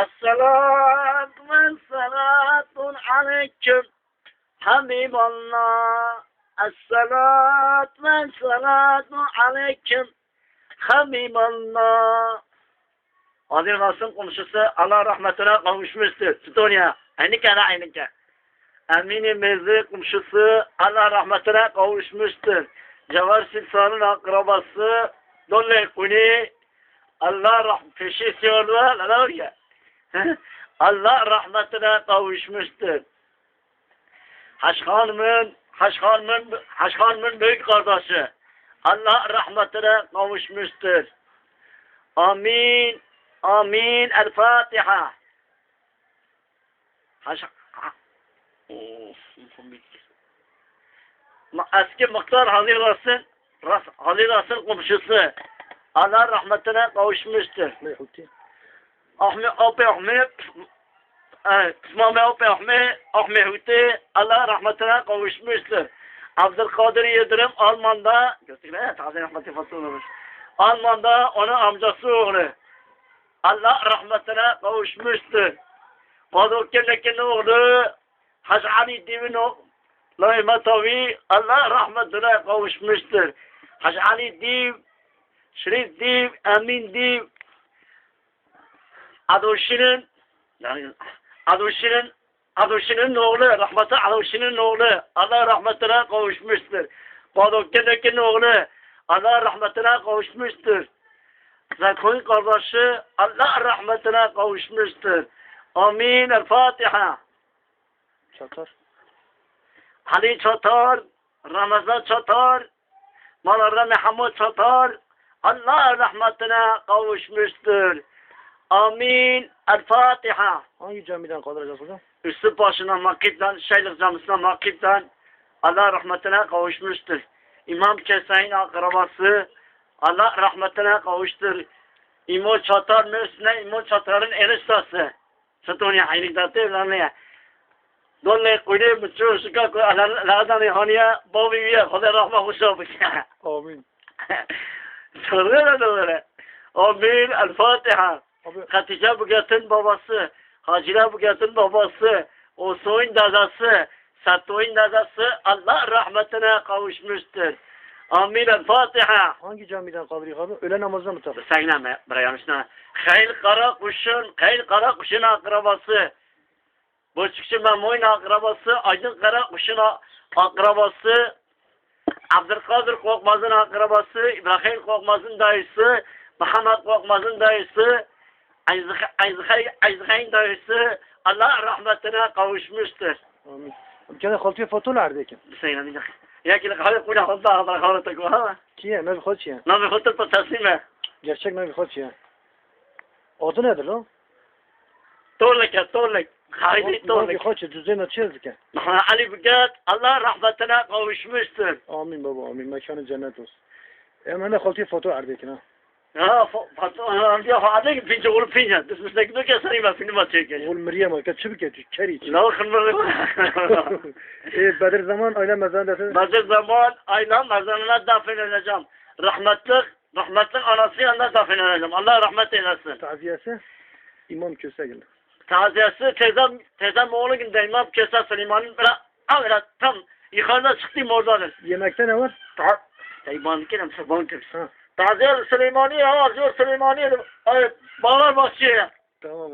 الصلاة والصلاة عليكم حبيب الله. الصلاة والصلاة عليكم حبيب الله. Adil Kasım komşusu Allah rahmetine kavuşmuştur. Stonya. Aynı. Emini Mezri komşusu Allah rahmetine kavuşmuştur. Cevar Silsan'ın akrabası Dolle Kuni Allah Allah rahmetine kavuşmuştur. Haşhan'ın büyük kardeşi Allah rahmetine kavuşmuştur. Amin. Amin. El Fatiha. Eski Muhtar Halil Asıl komşusu Allah rahmetine kavuşmuştur. Ahmet Huti Allah rahmetine kavuşmuştur. Abdülkadir Yıldırım Alman'da onun amcası oğlu Allah rahmetine kavuşmuştur. Padokke'nin oğlu Hacı Ali Divin Laymatavi Allah rahmetine kavuşmuştur. Hacı Ali Div, Şerif Div, Emin Div, Aduşin'in oğlu, rahmetli Aduşin'in oğlu Allah rahmetine kavuşmuştur. Padokke'nin oğlu Allah rahmetine kavuşmuştur. Zako'nun kardeşi Allah rahmetine kavuşmuştur. Amin. El Fatiha. Çatar. Ali Çatar, Ramazan Çatar, Malara Muhammed Çatar Allah rahmetine kavuşmuştur. Amin. El Fatiha. Hangi camiden kaldıracağız hocam? Üstü başına Makib'den, Şeylik Camisi'ne Makib'den Allah rahmetine kavuşmuştur. İmam Kesay'ın akrabası Allah rahmetine kavuştur. İmo Çatar Mösne, İmo Çatar'ın eniştesi. Stonya Haynik'ta evlenmeye. Dolle Kuyne Mutlu Şıkak Lağdan İhaniye Babiye Hoda Rahma Huşabı. Amin. Soruyor da böyle. Amin. El Fatiha. Hatice Bugat'ın babası, Hacire Bugat'ın babası, Osoy'un dadası, Satoy'un dadası Allah rahmetine kavuşmuştur. Amin. El Fatiha. Hangi camiden kaldırıyor abi? Öğle namazına mı tabii? Seyneme, buraya yanlışına. Hayl Karakuş'un akrabası, Boçukçu Memo'nun akrabası, Aydın Karakuş'un akrabası, Abdülkadir Korkmaz'ın akrabası, İbrahim Korkmaz'ın dayısı, Muhammed Korkmaz'ın dayısı, Ayzıkay'ın dayısı Allah rahmetine kavuşmuştur. Amin. Gene kaltıya foto neredeyken? Seyneme. Ya ki kahve kula Allah kahve takı ha. Kiye? Nabi Hoçya. Nabi Hoçya taslime. Gerçek Nabi Hoçya. Adı nedir lan? Torlek. Haydi Torlek. Nabi Hoçya düzeni açıyoruz ki. Ali Bugat Allah rahmetine kavuşmuştur. Amin baba amin. Mekanı cennet olsun. Hemen de kaltıya foto neredeyken ha. Ya hadi pince olup pince. Düşünsek de kesin ben film atacağım. Oğlum Meryem ka çabuk et keri. La khılmır. Bedir zaman aile mezarında. Bedir zaman aile mezarına dafin edeceğim. Rahmetli anası yanında dafin edeceğim. Allah rahmet eylesin. Taziyesi İmam Kösegil. Taziyesi teyzem oğlu günde İmam Köse Süleyman'ın böyle tam yukarıda çıktım oradan. Yemekte ne var? Süleyman'ın kerem sabahın kerem. Taziye Süleymaniye, Hazreti Süleymaniye, bağlar bahçeye. Tamam.